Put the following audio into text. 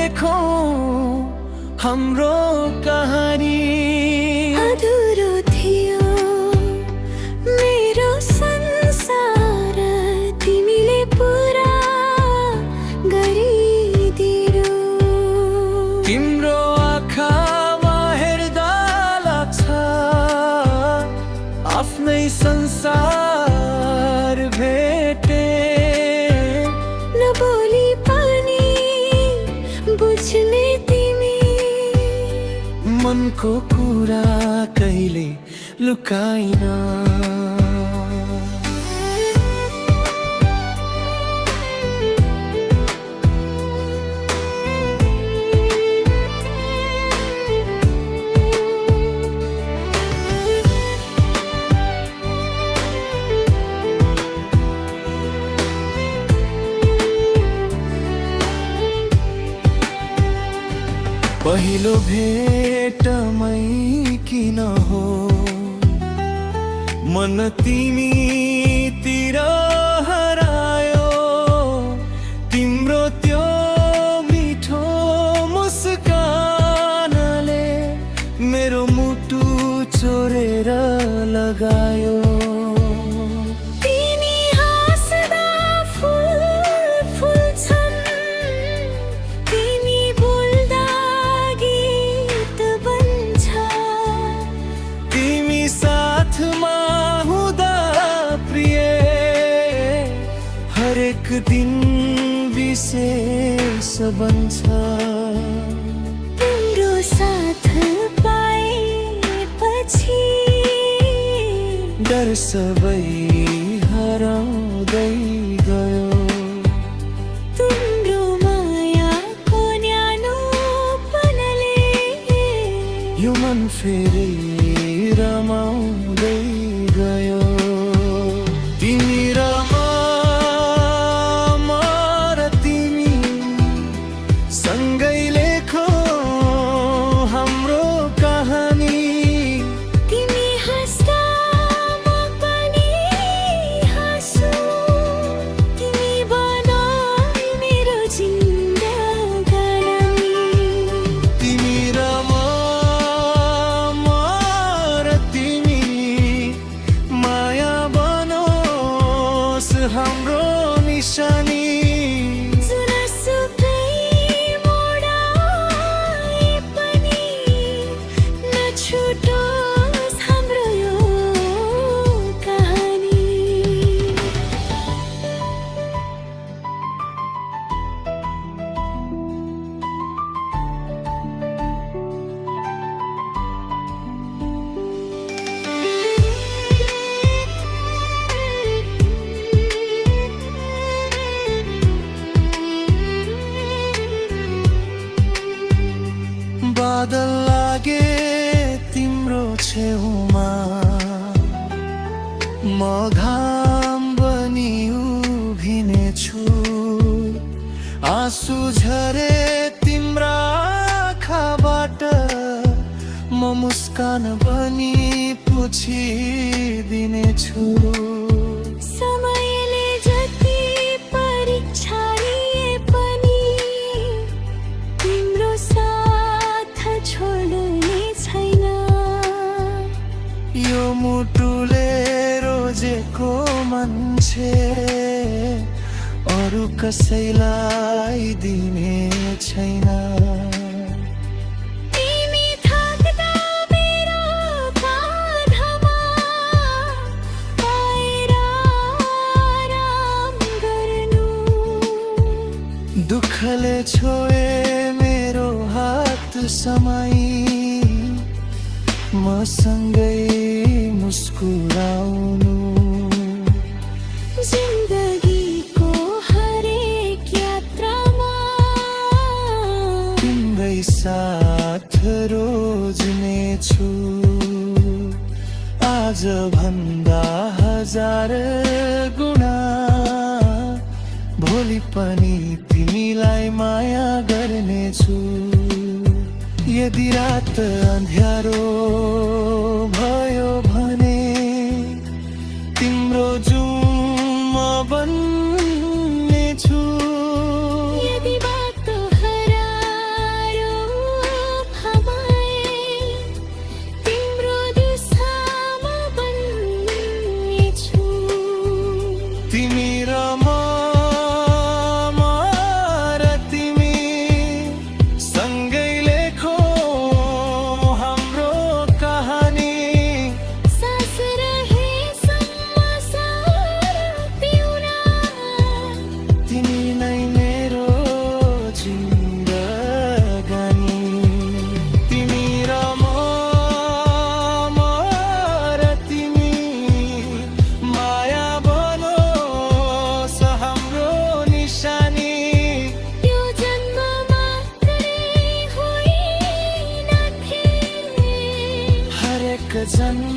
लेखौं हाम्रो कहानी। अधुरो थियो मेरो संसार, तिमीले पुरा गरिदियो। तिम्रो आँखामा हेर्दा लाग्छ आफ्नै संसार भेटे। नबोली पनि बुझ्ने तिमी, मनको कुरा कहिले लुकाइन। पहिलो भेटमै किन हो मन तिमीतिर हरायो। तिम्रो त्यो मिठो मुस्कानले मेरो मुटु चोरेर लगायो। हरेक दिन विशेष बन्छ। तिम्रो साथ पाएपछि डर सबै हराउँदै गयो। तिम्रो मायाको न्यानोपनले यो मन फेरि रमाउँदै गयो। तिमी र सँगै लेखौं हाम्रो कहानी। तिमी हाँस्दा म पनि हाँसु, तिमी बनाई मेरो जिन्दगानी। तिमी र म र तिमी माया बनोस् हाम्रो निशानी। छुटोस् हाम्रो यो कहानी। बादल लागे तिम्रो छेउमा, म घाम बनी उभिनेछु। आँसु झरे तिम्रा आँखाबाट, म मुस्कान बनी पुछिदिनेछु। समयले जति परीक्षा लिए पनि तिम्रो साथ छोड्ने छैन। यो मुटुले रोजेको मान्छे अरू कसैलाई दिने छैन। तिमी थाक्दा मेरो काँधमा आएर आराम गर्नु। दुःखले छोए मेरो हात समाई, मसँगै मुस्कुराउनु। जिन्दगीको हरेक यात्रामा तिम्रै साथ रोज्नेछु। आज भन्दा 1000 गुणा भोलि पनि तिमीलाई माया गर्नेछु। यदि रात अँध्यारो भयो भने तिम्रो जुम बन्नेछु। यदि बाटो हराए जन्म